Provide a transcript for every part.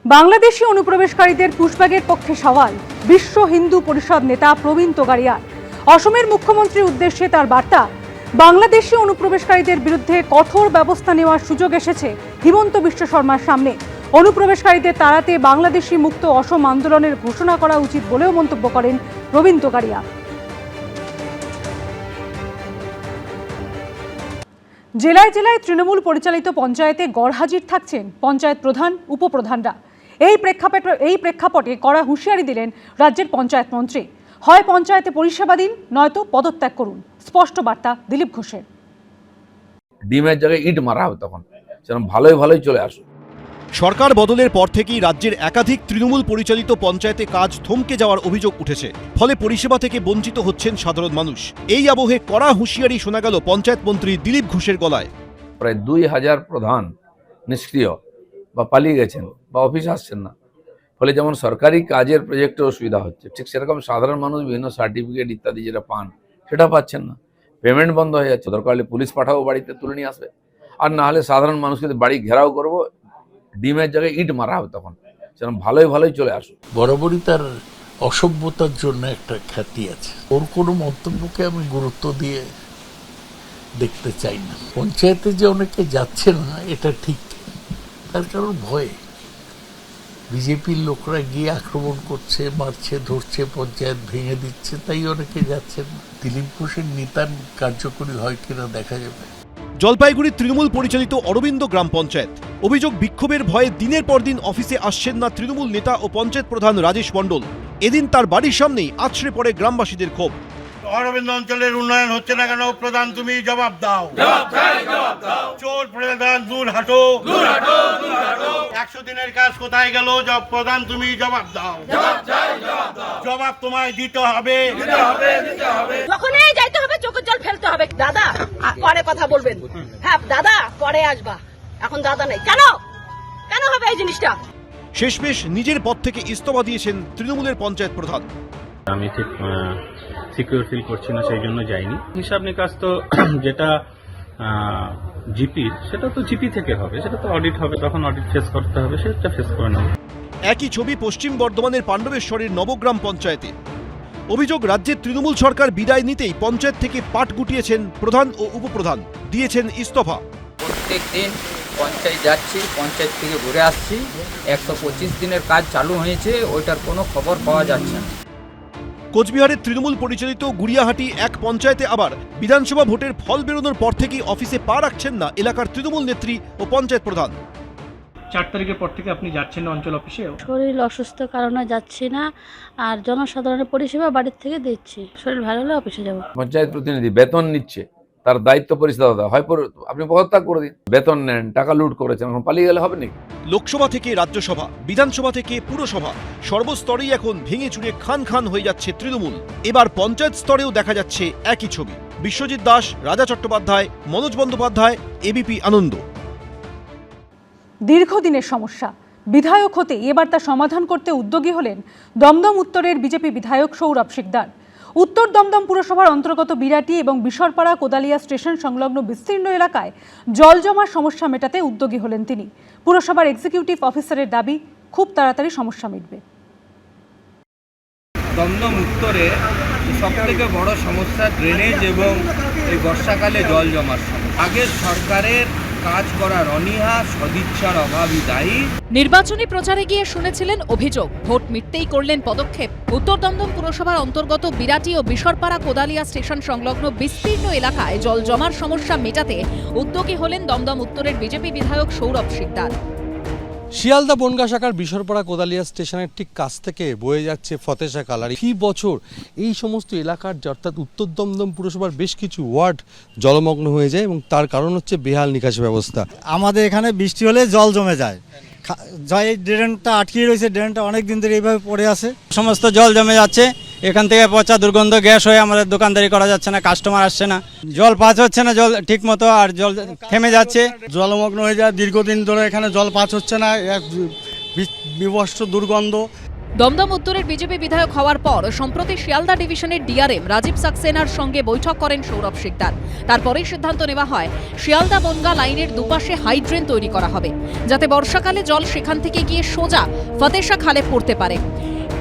বাংলাদেশি অনুপ্রবেশকারীদের পুশব্যাগের পক্ষে সওয়াল বিশ্ব হিন্দু পরিষদ নেতা প্রবীণ তোগাড়িয়ার। অসমের মুখ্যমন্ত্রীর উদ্দেশ্যে তার বার্তা, বাংলাদেশি অনুপ্রবেশকারীদের বিরুদ্ধে কঠোর ব্যবস্থা নেওয়ার সুযোগ এসেছে হিমন্ত বিশ্ব শর্মার সামনে। অনুপ্রবেশকারীদের তাড়াতে বাংলাদেশি মুক্ত অসম আন্দোলনের ঘোষণা করা উচিত বলেও মন্তব্য করেন প্রবীণ তোগাড়িয়া। জেলায় জেলায় তৃণমূল পরিচালিত পঞ্চায়েতে গড়হাজির থাকছেন পঞ্চায়েত প্রধান, উপপ্রধানরা। এই প্রেক্ষাপটে কড়া হুঁশিয়ারি দিলেন রাজ্যের পঞ্চায়েত মন্ত্রী। হয় পঞ্চায়েতে পরিষেবা দিন, নয়তো পদত্যাগ করুন, স্পষ্ট বার্তা দিলীপ ঘোষের। ডিমের জায়গায় ইট মারা হবে, তখন সেরকম ভালোই চলে আসুন। সরকার বদলের পর থেকেই রাজ্যের একাধিক তৃণমূল পরিচালিত পঞ্চায়েতে কাজ থমকে যাওয়ার অভিযোগ উঠেছে, ফলে পরিষেবা থেকে বঞ্চিত হচ্ছেন সাধারণ মানুষ। এই আবহে কড়া হুঁশিয়ারি শোনা গেল পঞ্চায়েত মন্ত্রী দিলীপ ঘোষের গলায়। প্রায় 2000 প্রধান নিষ্ক্রিয় বা পালিয়ে গেছেন বা অফিস আসছেন না, ফলে যেমন সরকারি কাজের প্রজেক্টে অসুবিধা হচ্ছে, ঠিক সেরকম সাধারণ মানুষ বিভিন্ন সার্টিফিকেট ইত্যাদি যেটা পান সেটা পাচ্ছেন না। পেমেন্ট বন্ধ হয়ে যাচ্ছে। দরকার হলে পুলিশ পাঠাবো, বাড়িতে তুলে নিয়ে আসবে। আর না হলে সাধারণ মানুষকে বাড়ি ঘেরাও করবো, ডিমের জায়গায় ইট মারা হবে, তখন সেরকম ভালোই চলে আসুন। বরাবরই তার অসভ্যতার জন্য একটা খ্যাতি আছে। ওর কোনো মন্তব্যকে আমি গুরুত্ব দিয়ে দেখতে চাই না। পঞ্চায়েতে যে অনেকে যাচ্ছে না এটা ঠিক, তার কারণ ভয়ে। বিজেপির লোকরা গিয়ে আক্রমণ করছে, মারছে, ধরছে, পঞ্চায়েত ভেঙে দিচ্ছে, তাই অনেকে যাচ্ছে না। দিলীপ ঘোষের নিতান কার্যকরী হয় কিনা দেখা যাবে। জলপাইগুড়ির তৃণমূল পরিচালিত অরবিন্দ গ্রাম পঞ্চায়েত। অভিযোগ, বিক্ষোভের ভয়ে দিনের পর দিন অফিসে আসছেন না তৃণমূল নেতা ও পঞ্চায়েত প্রধান রাজেশ মণ্ডল। এদিন তার বাড়ির সামনেই আছড়ে পড়ে গ্রামবাসীদের ক্ষোভ। অরবিন্দ অঞ্চলের উন্নয়ন হচ্ছে না কেন? প্রধান তুমি জবাব দাও। চোর প্রধান দূর হাঁটো। 100 দিনের কাজ কোথায় গেল? প্রধান তুমি জবাব দাও। জবাব তোমায় দিতে হবে। যখনই যাইতে হবে চোখের জল ফেলতে হবে। দাদা পরে কথা বলবেন, হ্যাঁ দাদা পরে আসবা, এখন দাদা নেই। কেন হবে এই জিনিসটা? শেষমেশ নিজের পদ থেকে ইস্তফা দিয়েছেন তৃণমূলের পঞ্চায়েত প্রধান। আমি ঠিক সিকিউর ফিল করছি না, সেই জন্য যাইনি। হিসাব নিকাশ তো যেটা জিপি, সেটা তো জিপি থেকে হবে, সেটা তো অডিট হবে, তখন অডিট ফেস করতে হবে, সেটা ফেস করে নেব। একই ছবি পশ্চিম বর্ধমানের পাণ্ডবেশ্বরের নবগ্রাম পঞ্চায়েতে। অভিযোগ, রাজ্যের তৃণমূল সরকার বিদায় নিতেই পঞ্চায়েত থেকে পাট গুটিয়েছেন প্রধান ও উপপ্রধান, দিয়েছেন ইস্তফা। প্রত্যেক দিন পঞ্চায়েত যাচ্ছি, পঞ্চায়েত থেকে ঘুরে আসছি। 125 দিনের কাজ চালু হয়েছে, ওইটার কোনো খবর পাওয়া যাচ্ছে না। কোচবিহারের তৃণমূল পরিচালিত গুড়িয়াহাটি এক পঞ্চায়েতে আবার বিধানসভা ভোটের ফল বেরোনোর পর থেকেই অফিসে পা রাখছেন না এলাকার তৃণমূল নেত্রী ও পঞ্চায়েত প্রধান। 4 তারিখের পর থেকে আপনি যাচ্ছেন না অঞ্চল অফিসে? শরীর অসুস্থ কারণে যাচ্ছি না, আর জনসাধারণের পরিষেবা বাড়ির থেকে দিচ্ছি। শরীর ভালো হলে অফিসে যাব। পঞ্চায়েত প্রতিনিধি বেতন নিচ্ছে, তার দায়িত্ব পরিষ্কার হয়, আপনি পদত্যাগ করে দিন। বেতন নেন, টাকা লুট করেছেন, এখন পালিয়ে গেলে হবে নাকি? লোকসভা থেকে রাজ্যসভা, বিধানসভা থেকে পুরসভা, সর্বস্তরেই এখন ভেঙে চুরে খান হয়ে যাচ্ছে তৃণমূল। এবার পঞ্চায়েত স্তরেও দেখা যাচ্ছে একই ছবি। বিশ্বজিৎ দাস, রাজা চট্টোপাধ্যায়, মনোজ বন্দ্যোপাধ্যায়, এবিপি আনন্দ। দীর্ঘদিনের সমস্যা বিধায়ক হতে এবার তা সমাধান করতে উদ্যোগী হলেন দমদম উত্তরের বিজেপি বিধায়ক সৌরভ শিকদার। উত্তর দমদম পুরসভার অন্তর্গত বিরাটি এবং বিশরপাড়া কোদালিয়া স্টেশন সংলগ্ন বিস্তীর্ণ এলাকায় জল জমার সমস্যা মেটাতে উদ্যোগী হলেন তিনি। পুরসভার এক্সিকিউটিভ অফিসারের দাবি, খুব তাড়াতাড়ি সমস্যা মিটবে। দমদম উত্তরে সবথেকে বড় সমস্যা ড্রেনেজ এবং এই বর্ষাকালে জল জমার সমস্যা। আগের সরকারের কাজ করার অনীহা, সদিচ্ছার অভাবই দায়ী। নির্বাচনী প্রচারে গিয়ে শুনেছিলেন অভিযোগ, ভোট মিটতেই করলেন পদক্ষেপ। উত্তর দমদম পুরসভার অন্তর্গত বিরাটি ও বিশরপাড়া কোদালিয়া স্টেশন সংলগ্ন বিস্তীর্ণ এলাকায় জল জমার সমস্যা মেটাতে উদ্যোগী হলেন দমদম উত্তরের বিজেপি বিধায়ক সৌরভ শিকদার। শিয়ালদা বনগাঁ শাখার বিশরপাড়া কোদালিয়া স্টেশনের ঠিক কাছ থেকে বয়ে যাচ্ছে ফতেশা কালারি। ফি বছর এই সমস্ত এলাকার, অর্থাৎ উত্তর দমদম পুরসভার বেশ কিছু ওয়ার্ড জলমগ্ন হয়ে যায় এবং তার কারণ হচ্ছে বেহাল নিকাশি ব্যবস্থা। আমাদের এখানে বৃষ্টি হলে জল জমে যায়, এই ড্রেনটা আটকে রয়েছে, ড্রেনটা অনেক দিন ধরে এইভাবে পড়ে আছে, সমস্ত জল জমে যাচ্ছে। এখান থেকে পচা দুর্গন্ধ গ্যাস হয়ে আমাদের দোকানদারি করা যাচ্ছে না, কাস্টমার আসছে না, জল পাস হচ্ছে না জল ঠিক মতো, আর জল থেমে যাচ্ছে, জলমগ্ন হয়ে যায়। দীর্ঘদিন ধরে এখানে জল পাস হচ্ছে না, এক বিভৎস দুর্গন্ধ। দমদম উত্তরের বিজেপি বিধায়ক হওয়ার পর সম্প্রতি শিয়ালদা ডিভিশনের ডিআরএম রাজীব সাক্সেনার সঙ্গে বৈঠক করেন সৌরভ শিকদার। তারপরেই সিদ্ধান্ত নেওয়া হয় শিয়ালদা বনগা লাইনের দুপাশে হাইড্রেন তৈরি করা হবে, যাতে বর্ষাকালে জল সেখান থেকে গিয়ে সোজা ফতেশা খালে পড়তে পারে।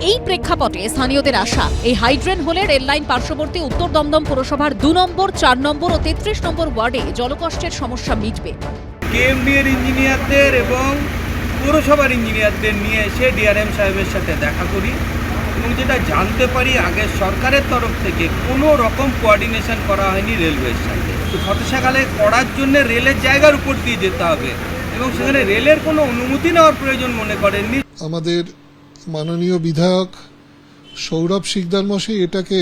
এই প্রেক্ষাপটে স্থানীয়দের আশা, এই হাইড্রেন হলে রেল লাইন পার্শ্ববর্তী উত্তর দমদম পুরসভার 2 নম্বর, 4 নম্বর ও 33 নম্বর ওয়ার্ডে জলকষ্টের সমস্যা মিটবে। কেএমডিএর ইঞ্জিনিয়ারদের এবং পৌরসভার ইঞ্জিনিয়ারদের নিয়ে এসে ডিআরএম সাহেবের সাথে দেখা করি এবং যেটা জানতে পারি আগে সরকারের তরফ থেকে কোনো রকম কোঅর্ডিনেশন করা হয়নি রেলওয়ের সাথে। তো ফতেশাখালে করার জন্য রেলের জায়গার উপর দিয়ে যেতে হবে এবং সেখানে রেলের কোনো অনুমতি নেওয়ার প্রয়োজন মনে করেননি। আমাদের মাননীয় বিধায়ক সৌরভ শিকদার মশাই এটাকে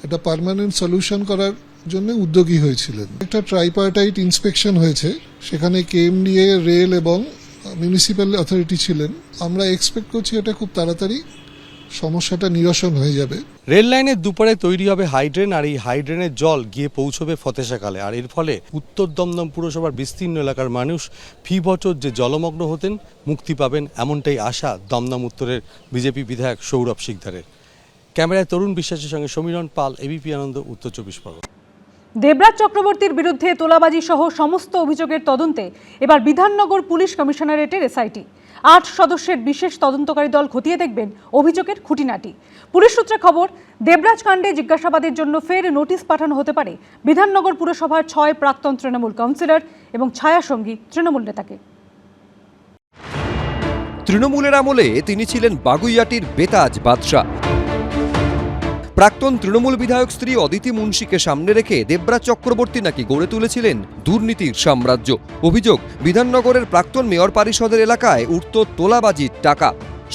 একটা পার্মানেন্ট সলিউশন করার জন্য উদ্যোগী হয়েছিলেন। একটা ট্রাইপার্টাইট ইন্সপেকশন হয়েছে, সেখানে কেএমডিএ, রেল এবং মিউনিসিপ্যাল অথরিটি ছিলেন। আমরা এক্সপেক্ট করছি এটা খুব তাড়াতাড়ি সমস্যাটা নিরসন হয়ে যাবে। রেল লাইনের দুপারে তৈরি হবে হাইড্রেন, আর এই হাইড্রেনের জল গিয়ে পৌঁছবে ফতেশাখালে। আর এর ফলে উত্তর দমদম পুরসভার বিস্তীর্ণ এলাকার মানুষ ফি বছর যে জলমগ্ন হতেন মুক্তি পাবেন, এমনটাই আশা দমদম উত্তরের বিজেপি বিধায়ক সৌরভ শিকদারের। ক্যামেরায় তরুণ বিশ্বাসের সঙ্গে সমীরণ পাল, এবিপি আনন্দ, উত্তর 24 পরগনা। দেবরাজ চক্রবর্তীর বিরুদ্ধে তোলাবাজি সহ সমস্ত অভিযোগের তদন্তে এবার বিধাননগর পুলিশ কমিশনারেটের এসআইটি 8 সদস্যের বিশেষ তদন্তকারী দল খতিয়ে দেখবেন অভিযোগের খুঁটিনাটি। পুলিশ সূত্রে খবর, দেবরাজ কাণ্ডে জিজ্ঞাসাবাদের জন্য ফের নোটিশ পাঠানো হতে পারে বিধাননগর পুরসভার 6 প্রাক্তন তৃণমূল কাউন্সিলর এবং ছায়াসঙ্গী তৃণমূল নেতাকে। তৃণমূলের আমলে তিনি ছিলেন বাগুইয়াটির বেতাজ বাদশা। প্রাক্তন তৃণমূল বিধায়ক স্ত্রী অদিতি মুন্সিকে সামনে রেখে দেবরাজ চক্রবর্তী নাকি গড়ে তুলেছিলেন দুর্নীতির সাম্রাজ্য। অভিযোগ, বিধাননগরের প্রাক্তন মেয়র পরিষদের এলাকায় উঠত তোলাবাজির টাকা।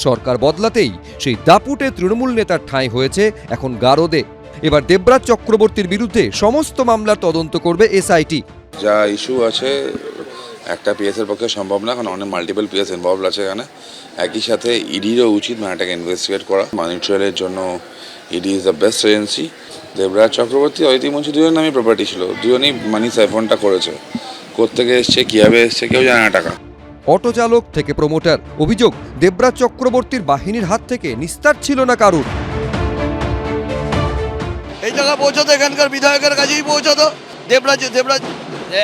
সরকার বদলাতেই সেই দাপুটে তৃণমূল নেতার ঠাঁই হয়েছে এখন গারদে। এবার দেবরাজ চক্রবর্তীর বিরুদ্ধে সমস্ত মামলার তদন্ত করবে এসআইটি। যা ইস্যু আছে একটা পিএসের পক্ষে সম্ভব না, কারণ অনেক মাল্টিপল পিএস ইনভলভ আছে এখানে। একই সাথে ইডিরও উচিত ম্যাটারটাকে ইনভেস্টিগেট করা। মানি ট্রেলের জন্য ED is the best agency. Debraj Chakraborty, Aditi Munshi দুজন নামই প্রপার্টি ছিল, দুজনই মানি সাইফনটা করেছে। কোত্থেকে এসছে, কীভাবে এসছে কেউ জানে না টাকা। অটো চালক থেকে প্রমোটার। অভিযোগ, দেবরাজ চক্রবর্তীর বাহিনীর হাত থেকে নিস্তার ছিল না কারুর। এই জায়গা পৌঁছতো এখানকার বিধায়কের কাছেই পৌঁছতো। দেবরাজ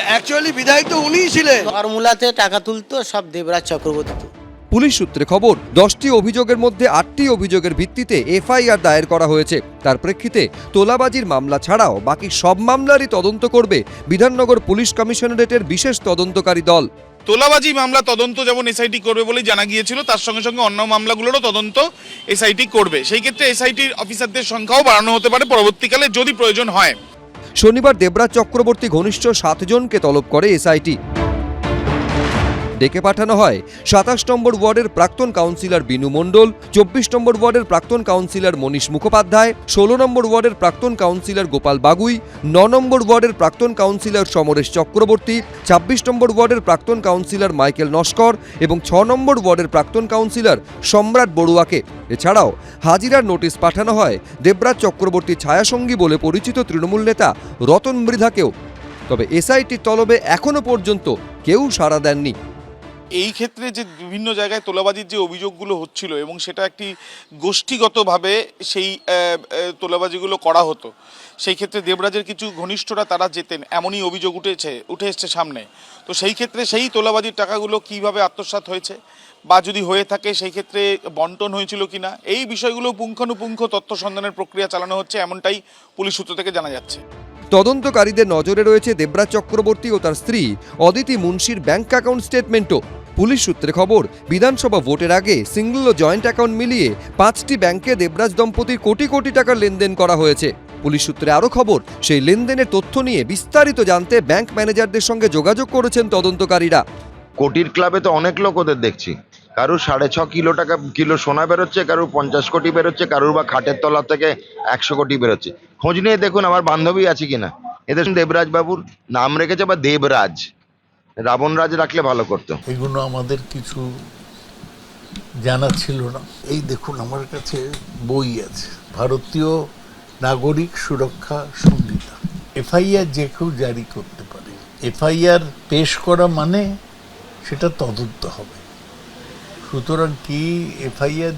অ্যাকচুয়ালি বিধায়ক তো উনিই ছিলেন। ফর্মুলাতে টাকা তুলতো সব দেবরাজ চক্রবর্তী। পুলিশ সূত্রে খবর, 10টি অভিযোগের মধ্যে 8টি অভিযোগের ভিত্তিতে এফআইআর দায়ের করা হয়েছে। তার প্রেক্ষিতে তোলাবাজির মামলা ছাড়াও বাকি সব মামলারই তদন্ত করবে বিধাননগর পুলিশ কমিশনারেটের বিশেষ তদন্তকারী দল। তোলাবাজি মামলা তদন্ত যেমন এসআইটি করবে বলেই জানা গিয়েছিল, তার সঙ্গে সঙ্গে অন্য মামলাগুলোরও তদন্ত এসআইটি করবে। সেই ক্ষেত্রে এসআইটির অফিসারদের সংখ্যাও বাড়ানো হতে পারে পরবর্তীকালে যদি প্রয়োজন হয়। শনিবার দেবরাজ চক্রবর্তী ঘনিষ্ঠ 7 জনকে তলব করে এসআইটি। ডেকে পাঠানো হয় 27 নম্বর ওয়ার্ডের প্রাক্তন কাউন্সিলর বিনু মণ্ডল, 24 নম্বর ওয়ার্ডের প্রাক্তন কাউন্সিলর মনীষ মুখোপাধ্যায়, 16 নম্বর ওয়ার্ডের প্রাক্তন কাউন্সিলর গোপাল বাগুই, 9 নম্বর ওয়ার্ডের প্রাক্তন কাউন্সিলর সমরেশ চক্রবর্তী, 26 নম্বর ওয়ার্ডের প্রাক্তন কাউন্সিলর মাইকেল নস্কর এবং 6 নম্বর ওয়ার্ডের প্রাক্তন কাউন্সিলর সম্রাট বড়ুয়াকে। এছাড়াও হাজিরার নোটিশ পাঠানো হয় দেবরাজ চক্রবর্তী ছায়াসঙ্গী বলে পরিচিত তৃণমূল নেতা রতন মৃধাকেও। তবে এসআইটির তলবে এখনো পর্যন্ত কেউ সাড়া দেননি। এই ক্ষেত্রে যে বিভিন্ন জায়গায় তোলাবাজির যে অভিযোগগুলো হচ্ছিল এবং সেটা একটি গোষ্ঠীগতভাবে সেই তোলাবাজিগুলো করা হতো, সেই ক্ষেত্রে দেবরাজের কিছু ঘনিষ্ঠরা তারা যেতেন, এমনই অভিযোগ উঠে এসছে সামনে। তো সেই ক্ষেত্রে সেই তোলাবাজির টাকাগুলো কিভাবে আত্মসাৎ হয়েছে বা যদি হয়ে থাকে সেই ক্ষেত্রে বন্টন হয়েছিল কিনা, এই বিষয়গুলো পুঙ্খানুপুঙ্খ তথ্য সন্ধানের প্রক্রিয়া চালানো হচ্ছে, এমনটাই পুলিশ সূত্র থেকে জানা যাচ্ছে। তদন্তকারীদের নজরে রয়েছে দেবরাজ চক্রবর্তী ও তার স্ত্রী অদিতি মুন্সির ব্যাংক অ্যাকাউন্ট স্টেটমেন্টও। পুলিশ সূত্রে খবর, বিধানসভা ভোটের আগে সিঙ্গল ও জয়েন্ট অ্যাকাউন্ট মিলিয়ে 5টি ব্যাংকে দেবরাজ দম্পতির কোটি কোটি টাকার লেনদেন করা হয়েছে। পুলিশ সূত্রে আরও খবর, সেই লেনদেনের তথ্য নিয়ে বিস্তারিত জানতে ব্যাংক ম্যানেজারদের সঙ্গে যোগাযোগ করেছেন তদন্তকারীরা। কোটির ক্লাবে তো অনেক লোক ওদের দেখছি, কারুর 6.5 কিলো সোনা বেরোচ্ছে, কারুর 50 কোটি বেরোচ্ছে, কারুর বা খাটের তলা থেকে 100 কোটি বেরোচ্ছে। খোঁজ নিয়ে দেখুন আমার বান্ধবী আছে কিনা। এদের দেবরাজ বাবুর নাম রেখেছে বা দেবরাজ, রাবণরাজ রাখলে ভালো করতো। এগুলো আমাদের কিছু জানা ছিল না। এই দেখুন আমার কাছে বই আছে, ভারতীয় নাগরিক সুরক্ষা সংহিতা। এফআইআর যে কেউ জারি করতে পারে। এফআইআর পেশ করা মানে সেটা তদন্ত হবে। সুতরাং কি এফআইআর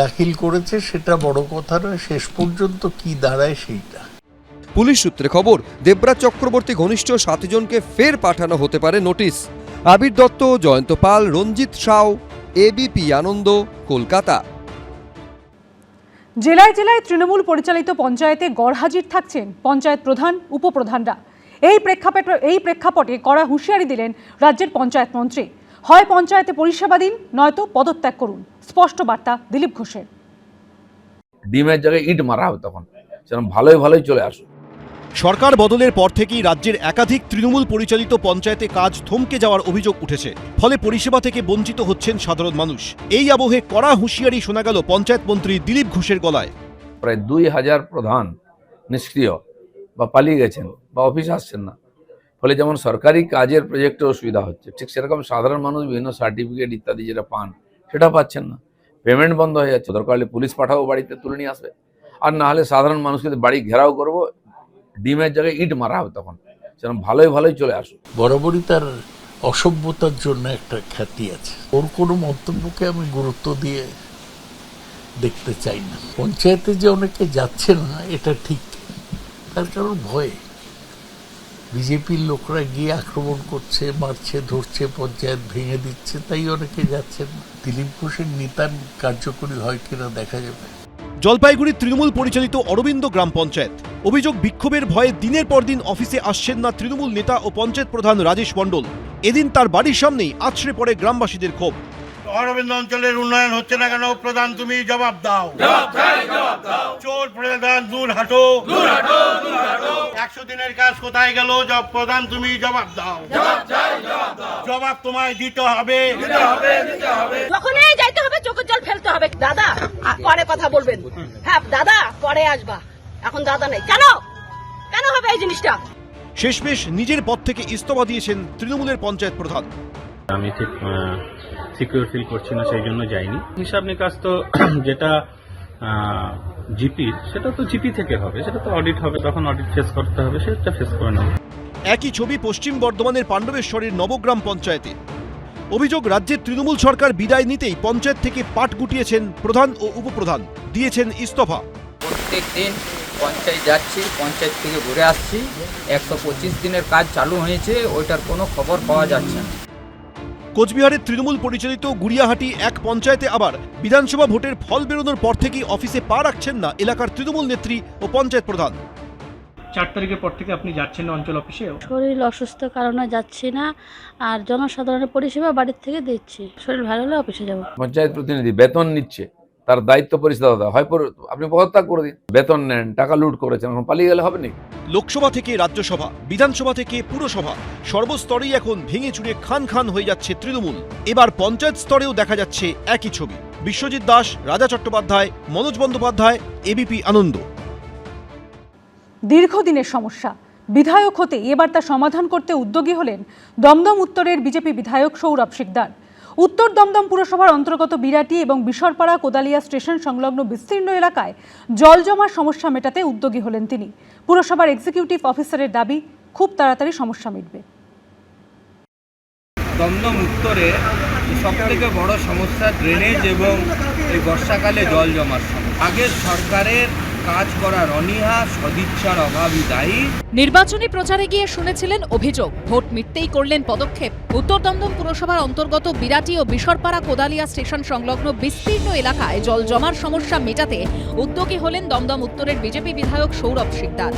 দাখিল করেছে সেটা বড় কথা নয়, শেষ পর্যন্ত কি দাঁড়ায় সেইটা। পুলিশ সূত্রে খবর, দেবরাজ চক্রবর্তী ঘনিষ্ঠ 7 জনকে ফের পাঠানো হতে পারে নোটিশ। আবির দত্ত, জয়ন্ত পাল, রঞ্জিত সাউ, এবিপি আনন্দ, কলকাতা। জেলায় জেলায় তৃণমূল পরিচালিত পঞ্চায়েতে গড়হাজির থাকছেন পঞ্চায়েত প্রধান, উপপ্রধানরা। এই প্রেক্ষাপটে কড়া হুঁশিয়ারি দিলেন রাজ্যের পঞ্চায়েত মন্ত্রী। হয় পঞ্চায়েতে পরিষেবা দিন, নয়তো পদত্যাগ করুন, স্পষ্ট বার্তা দিলীপ ঘোষের। ডিমের জায়গায় ইট মারা হবে তখন, সেরকম ভালোই চলে আসুন। সরকার বদলের পর থেকেই রাজ্যের একাধিক তৃণমূল পরিচালিত পঞ্চায়েতে কাজ থমকে যাওয়ার অভিযোগ উঠেছে, ফলে পরিষেবা থেকে বঞ্চিত হচ্ছেন সাধারণ মানুষ। এই আবহে কড়া হুঁশিয়ারি শোনা গেল পঞ্চায়েত মন্ত্রী দিলীপ ঘোষের গলায়। প্রায় 2000 প্রধান নিষ্ক্রিয় বা পালিয়ে গেছেন বা অফিস আসছেন না, ফলে যেমন সরকারি কাজের প্রজেক্টে অসুবিধা হচ্ছে, ঠিক সেরকম সাধারণ মানুষ বিভিন্ন সার্টিফিকেট ইত্যাদি যেটা পান সেটা পাচ্ছেন না, পেমেন্ট বন্ধ হয়ে যাচ্ছে। দরকার হলে পুলিশ পাঠাবো, বাড়িতে তুলে নিয়ে আসবে, আর না হলে সাধারণ মানুষকে বাড়ি ঘেরাও করবো, ডিমের জায়গায় ইট মারা হবে তখন, সেরকম ভালোই চলে আসুন। বরাবরই তার অসভ্যতার জন্য একটা খ্যাতি আছে। ওর কোনো মন্তব্যকে আমি গুরুত্ব দিয়ে দেখতে চাই না। পঞ্চায়েতে যে অনেকে যাচ্ছে না এটা ঠিক, তার কারণ ভয়ে বিজেপির লোকরা গিয়ে আক্রমণ করছে, মারছে, ধরছে, পঞ্চায়েত ভেঙে দিচ্ছে, তাই অনেকে যাচ্ছে না। দিলীপ ঘোষের নিতান কার্যকরী হয় কিনা দেখা যাবে। জলপাইগুড়ির তৃণমূল পরিচালিত অরবিন্দ গ্রাম পঞ্চায়েত। অভিযোগ, বিক্ষোভের ভয়ে দিনের পর দিন অফিসে আসছেন না তৃণমূল নেতা ও পঞ্চায়েত প্রধান রাজেশ মণ্ডল। এদিন তার বাড়ির সামনেই আছড়ে পড়ে গ্রামবাসীদের ক্ষোভ। অরবিন্দ অঞ্চলের উন্নয়ন হচ্ছে না কেন? প্রধান তুমি জবাব দাও। চোর প্রধান দূর হাঁটো। 100 দিনের কাজ কোথায় গেল? প্রধান তুমি জবাব দাও। জবাব তোমায় দিতে হবে। যখনই যাইতে হবে চোখের জল ফেলতে হবে। দাদা পরে কথা বলবেন, হ্যাঁ দাদা পরে আসবা, এখন দাদা নেই। কেন হবে এই জিনিসটা? শেষমেশ নিজের পদ থেকে ইস্তফা দিয়েছেন তৃণমূলের পঞ্চায়েত প্রধান। আমি ঠিক সিকিউর ফিল করছি না, সেই জন্য যাইনি। হিসাব নিকাশ তো যেটা জিপির, সেটা তো জিপি থেকে হবে, সেটা তো অডিট হবে, তখন অডিট ফেস করতে হবে, সেটা ফেস করে নেব। একই ছবি পশ্চিম বর্ধমানের পাণ্ডবেশ্বরের নবগ্রাম পঞ্চায়েতে। অভিযোগ, রাজ্যের তৃণমূল সরকার বিদায় নিতেই পঞ্চায়েত থেকে পাট গুটিয়েছেন প্রধান ও উপপ্রধান, দিয়েছেন ইস্তফা। প্রত্যেক দিন পঞ্চায়েত যাচ্ছি, পঞ্চায়েত থেকে ঘুরে আসছি, 125 দিনের কাজ চালু হয়েছে, ওইটার কোনো খবর পাওয়া যাচ্ছে না। কোচবিহারের তৃণমূল পরিচালিত গুড়িয়াহাটি এক পঞ্চায়েতে আবার বিধানসভা ভোটের ফল বেরোনোর পর থেকেই অফিসে পা রাখছেন না এলাকার তৃণমূল নেত্রী ও পঞ্চায়েত প্রধান। 4 তারিখের পর থেকে আপনি যাচ্ছেন না অঞ্চল অফিসে? শরীর অসুস্থ কারণে যাচ্ছি না, আর জনসাধারণের পরিষেবা বাড়ির থেকে দিচ্ছি। শরীর ভালো হলে অফিসে যাব। পঞ্চায়েত প্রতিনিধি বেতন নিচ্ছে, তার দায়িত্ব পরিচালনা হয়, আপনি পদত্যাগ করে দিন। বেতন নেন, টাকা লুট করেছেন, এখন পালিয়ে গেলে হবে নাকি? লোকসভা থেকে রাজ্যসভা, বিধানসভা থেকে পুরসভা, সর্বস্তরেই এখন ভেঙে চুরে খান হয়ে যাচ্ছে তৃণমূল। এবার পঞ্চায়েত স্তরেও দেখা যাচ্ছে একই ছবি। বিশ্বজিৎ দাস, রাজা চট্টোপাধ্যায়, মনোজ বন্দ্যোপাধ্যায়, এবিপি আনন্দ। দীর্ঘদিনের সমস্যা, বিধায়ক হতে এবার তা সমাধান করতে উদ্যোগী হলেন দমদম উত্তরের বিজেপি বিধায়ক সৌরভ শিকদার। উত্তর দমদম পুরসভার অন্তর্গত বিরাটি এবং বিশরপাড়া কোদালিয়া স্টেশন সংলগ্ন বিস্তীর্ণ এলাকায় জল জমার সমস্যা মেটাতে উদ্যোগী হলেন তিনি। পুরসভার এক্সিকিউটিভ অফিসারের দাবি, খুব তাড়াতাড়ি সমস্যা মিটবে। দমদম উত্তরে সবথেকে বড় সমস্যা ড্রেনেজ এবং এই বর্ষাকালে জল জমার সমস্যা। আগের সরকারের কাজ করার অনীহা, সদিচ্ছার অভাবই দায়ী। নির্বাচনী প্রচারে গিয়ে শুনেছিলেন অভিযোগ, ভোট মিটতেই করলেন পদক্ষেপ। উত্তর দমদম পুরসভার অন্তর্গত বিরাটি ও বিশরপাড়া কোদালিয়া স্টেশন সংলগ্ন বিস্তীর্ণ এলাকায় জল জমার সমস্যা মেটাতে উদ্যোগী হলেন দমদম উত্তরের বিজেপি বিধায়ক সৌরভ শিকদার।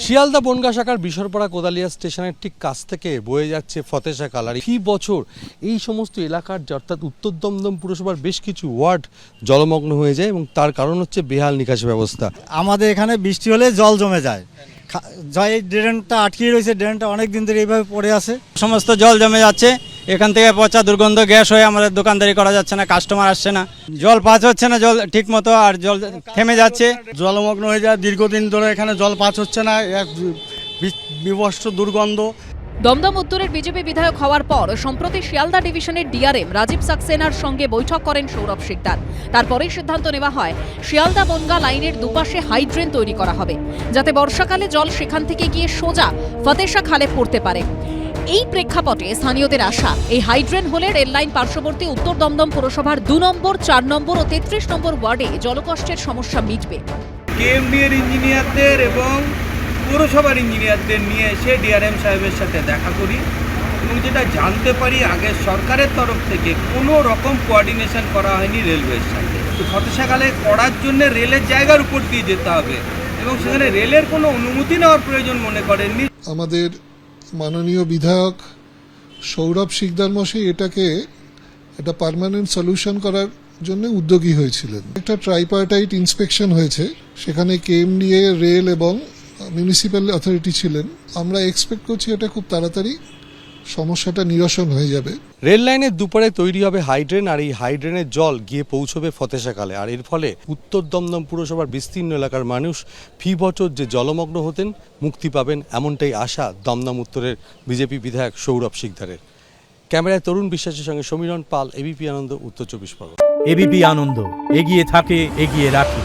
শিয়ালদা বনগাঁ শাখার বিশরপাড়া কোদালিয়া স্টেশনের ঠিক কাছ থেকে বয়ে যাচ্ছে ফতেশা কালারি। ফি বছর এই সমস্ত এলাকার, অর্থাৎ উত্তর দমদম পুরসভার বেশ কিছু ওয়ার্ড জলমগ্ন হয়ে যায় এবং তার কারণ হচ্ছে বেহাল নিকাশি ব্যবস্থা। আমাদের এখানে বৃষ্টি হলে জল জমে যায়। এই ড্রেনটা আটকে রয়েছে, ড্রেনটা অনেক দিন ধরে এইভাবে পড়ে আছে, সমস্ত জল জমে যাচ্ছে। এখান থেকে পচা দুর্গন্ধ গ্যাস হয়ে আমাদের দোকানদারি করা যাচ্ছে না, কাস্টমার আসছে না, জল পাস হচ্ছে না জল ঠিক মতো, আর জল থেমে যাচ্ছে, জলমগ্ন হয়ে যায়। দীর্ঘদিন ধরে এখানে জল পাস হচ্ছে না, এক বিভৎস দুর্গন্ধ। দমদম উত্তরের বিজেপি বিধায়ক হওয়ার পর সম্প্রতি শিয়ালদা ডিভিশনের ডিআরএম রাজীব সাক্সেনার সঙ্গে বৈঠক করেন সৌরভ শিকদার। তারপরেই সিদ্ধান্ত নেওয়া হয় শিয়ালদা বনগাঁ লাইনের দুপাশে হাইড্রেন তৈরি করা হবে, যাতে বর্ষাকালে জল সেখান থেকে গিয়ে সোজা ফতেশা খালে পড়তে পারে। এই প্রেক্ষাপটে স্থানীয়দের আশা, এই হাইড্রেন হলে রেললাইন পার্শ্ববর্তী উত্তর দমদম পুরসভার 2 নম্বর, 4 নম্বর ও 33 নম্বর ওয়ার্ডে জলকষ্টের সমস্যা মিটবে। কেএমডি এর ইঞ্জিনিয়ারদের এবং পৌরসভার ইঞ্জিনিয়ারদের নিয়ে এসে ডিআরএম সাহেবের সাথে দেখা করি এবং যেটা জানতে পারি আগের সরকারের তরফ থেকে কোনো রকম কোঅর্ডিনেশন করা হয়নি রেলওয়ের সাথে। ফতেশাখালে করার জন্য রেলের জায়গার উপর দিয়ে যেতে হবে এবং সেখানে রেলের কোনো অনুমতি নেওয়ার প্রয়োজন মনে করেননি। আমাদের মাননীয় বিধায়ক সৌরভ শিকদার মশাই এটাকে একটা পার্মানেন্ট সলিউশন করার জন্য উদ্যোগী হয়েছিলেন। একটা ট্রাইপার্টাইট ইন্সপেকশন হয়েছে, সেখানে কেএমডিএ, রেল এবং মিউনিসিপ্যাল অথরিটি ছিলেন। আমরা এক্সপেক্ট করছি এটা খুব তাড়াতাড়ি সমস্যাটা নিরসন হয়ে যাবে। রেল লাইনের দুপারে তৈরি হবে হাইড্রেন, আর এই হাইড্রেনের জল গিয়ে পৌঁছবে ফতেশাখালে, আর এর ফলে উত্তর দমদম পুরসভার বিস্তীর্ণ এলাকার মানুষ ফি বছর যে জলমগ্ন হতেন মুক্তি পাবেন, এমনটাই আশা দমদম উত্তরের বিজেপি বিধায়ক সৌরভ শিকদারের। ক্যামেরায় তরুণ বিশ্বাসের সঙ্গে সমীরণ পাল, এবিপি আনন্দ, উত্তর 24 পরগনা। এবিপি আনন্দ, এগিয়ে থাকে, এগিয়ে রাখে।